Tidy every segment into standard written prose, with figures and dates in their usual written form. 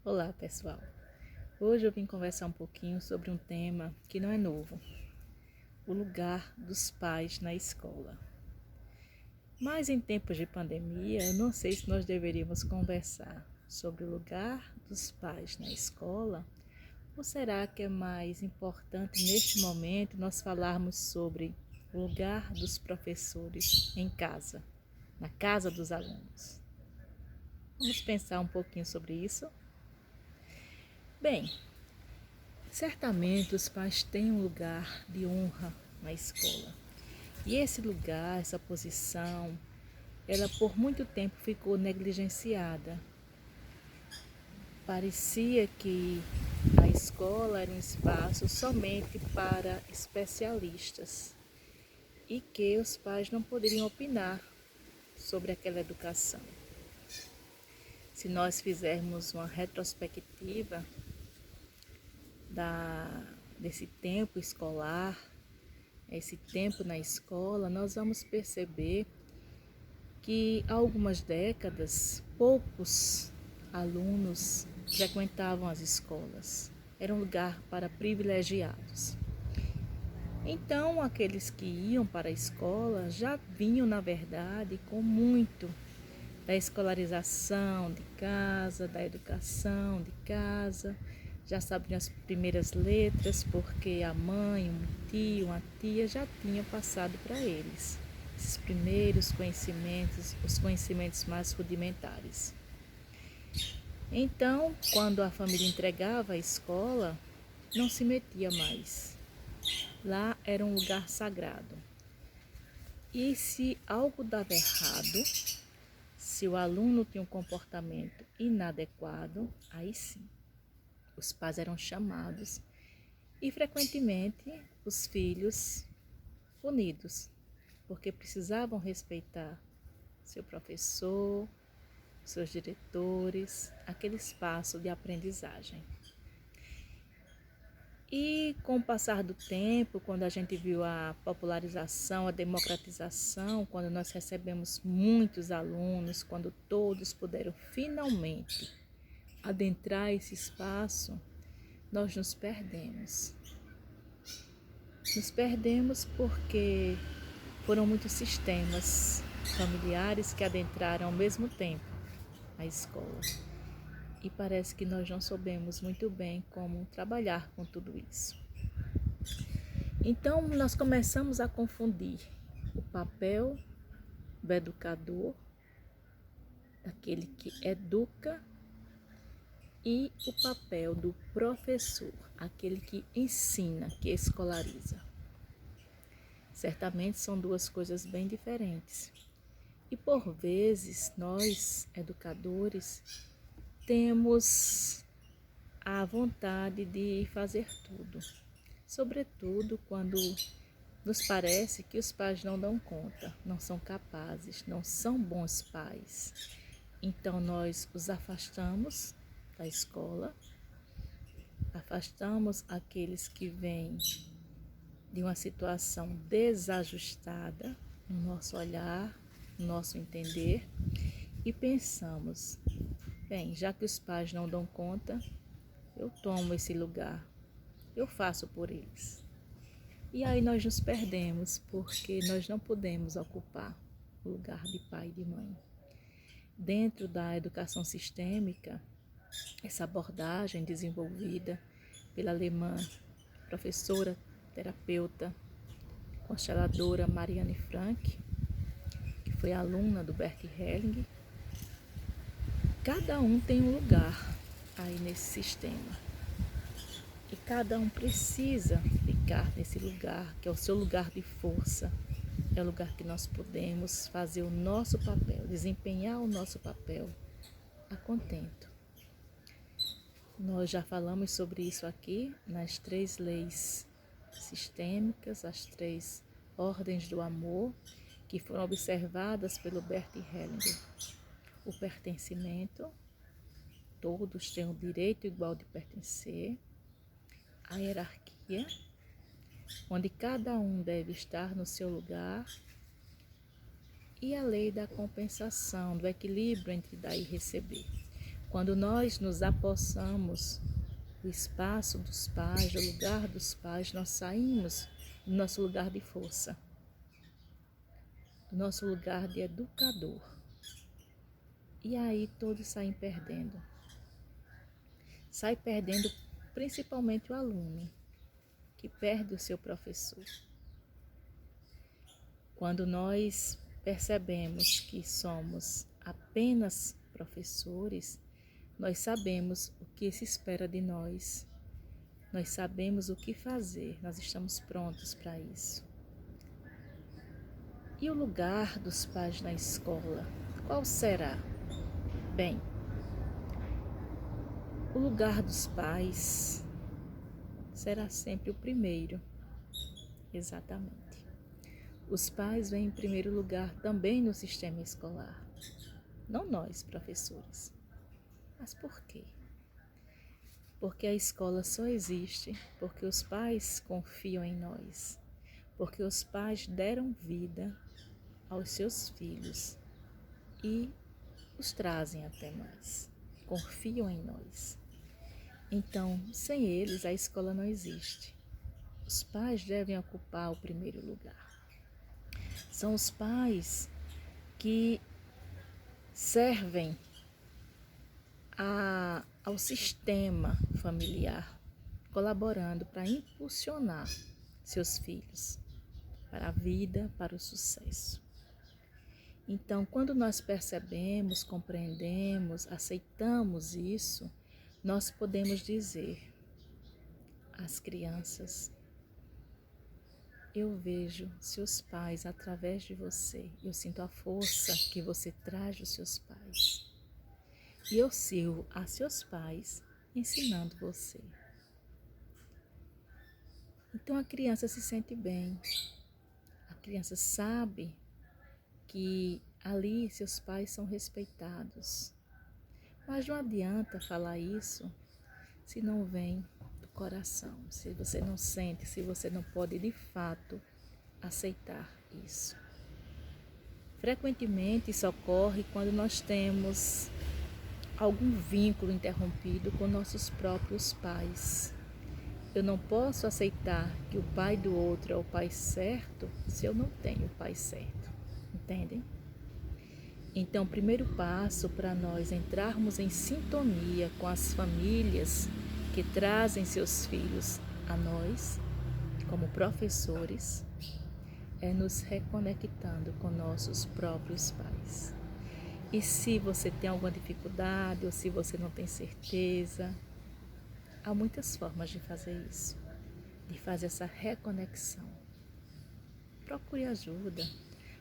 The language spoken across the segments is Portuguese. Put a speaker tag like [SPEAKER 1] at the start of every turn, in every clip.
[SPEAKER 1] Olá, pessoal. Hoje eu vim conversar um pouquinho sobre um tema que não é novo: o lugar dos pais na escola. Mas em tempos de pandemia, eu não sei se nós deveríamos conversar sobre o lugar dos pais na escola, ou será que é mais importante neste momento nós falarmos sobre o lugar dos professores em casa, na casa dos alunos? Vamos pensar um pouquinho sobre isso? Bem, certamente os pais têm um lugar de honra na escola. E esse lugar, essa posição, ela por muito tempo ficou negligenciada. Parecia que a escola era um espaço somente para especialistas e que os pais não poderiam opinar sobre aquela educação. Se nós fizermos uma retrospectiva desse tempo escolar, esse tempo na escola, nós vamos perceber que há algumas décadas, poucos alunos frequentavam as escolas. Era um lugar para privilegiados. Então, aqueles que iam para a escola já vinham, na verdade, com muito da escolarização de casa, da educação de casa, já sabiam as primeiras letras, porque a mãe, um tio, uma tia já tinham passado para eles esses primeiros conhecimentos, os conhecimentos mais rudimentares. Então, quando a família entregava a escola, não se metia mais. Lá era um lugar sagrado. E se algo dava errado, se o aluno tinha um comportamento inadequado, aí sim, os pais eram chamados e frequentemente os filhos punidos, porque precisavam respeitar seu professor, seus diretores, aquele espaço de aprendizagem. E com o passar do tempo, quando a gente viu a popularização, a democratização, quando nós recebemos muitos alunos, quando todos puderam finalmente adentrar esse espaço, nós nos perdemos. Nos perdemos porque foram muitos sistemas familiares que adentraram ao mesmo tempo a escola. E parece que nós não soubemos muito bem como trabalhar com tudo isso. Então, nós começamos a confundir o papel do educador, daquele que educa, e o papel do professor, aquele que ensina, que escolariza. Certamente são duas coisas bem diferentes. E por vezes, nós, educadores, temos a vontade de fazer tudo, sobretudo quando nos parece que os pais não dão conta, não são capazes, não são bons pais. Então nós os afastamos da escola, afastamos aqueles que vêm de uma situação desajustada no nosso olhar, no nosso entender, e pensamos: bem, já que os pais não dão conta, eu tomo esse lugar, eu faço por eles. E aí nós nos perdemos, porque nós não podemos ocupar o lugar de pai e de mãe. Dentro da educação sistêmica, essa abordagem desenvolvida pela alemã professora, terapeuta, consteladora Marianne Frank, que foi aluna do Bert Helling, cada um tem um lugar aí nesse sistema. E cada um precisa ficar nesse lugar, que é o seu lugar de força. É o lugar que nós podemos fazer o nosso papel, desempenhar o nosso papel a contento. Nós já falamos sobre isso aqui nas 3 leis sistêmicas, as 3 ordens do amor, que foram observadas pelo Bert Hellinger. O pertencimento, todos têm o direito igual de pertencer. A hierarquia, onde cada um deve estar no seu lugar, e a lei da compensação, do equilíbrio entre dar e receber. Quando nós nos apossamos do espaço dos pais, do lugar dos pais, nós saímos do nosso lugar de força, do nosso lugar de educador. E aí todos saem perdendo. Sai perdendo principalmente o aluno, que perde o seu professor. Quando nós percebemos que somos apenas professores, nós sabemos o que se espera de nós, nós sabemos o que fazer, nós estamos prontos para isso. E o lugar dos pais na escola, qual será? Bem, o lugar dos pais será sempre o primeiro, exatamente. Os pais vêm em primeiro lugar também no sistema escolar, não nós, professores. Mas por quê? Porque a escola só existe porque os pais confiam em nós, porque os pais deram vida aos seus filhos e os trazem até nós, confiam em nós. Então, sem eles, a escola não existe. Os pais devem ocupar o primeiro lugar. São os pais que servem ao sistema familiar, colaborando para impulsionar seus filhos para a vida, para o sucesso. Então, quando nós percebemos, compreendemos, aceitamos isso, nós podemos dizer às crianças: eu vejo seus pais através de você, eu sinto a força que você traz dos seus pais. E eu sirvo a seus pais ensinando você. Então a criança se sente bem, a criança sabe que ali seus pais são respeitados. Mas não adianta falar isso se não vem do coração, se você não sente, se você não pode de fato aceitar isso. Frequentemente isso ocorre quando nós temos algum vínculo interrompido com nossos próprios pais. Eu não posso aceitar que o pai do outro é o pai certo se eu não tenho o pai certo, entendem? Então, o primeiro passo para nós entrarmos em sintonia com as famílias que trazem seus filhos a nós, como professores, é nos reconectando com nossos próprios pais. E se você tem alguma dificuldade ou se você não tem certeza, há muitas formas de fazer isso, de fazer essa reconexão. Procure ajuda,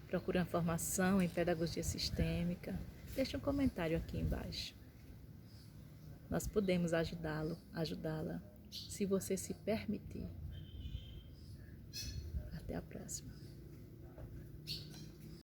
[SPEAKER 1] procure uma formação em pedagogia sistêmica, deixe um comentário aqui embaixo. Nós podemos ajudá-la, se você se permitir. Até a próxima.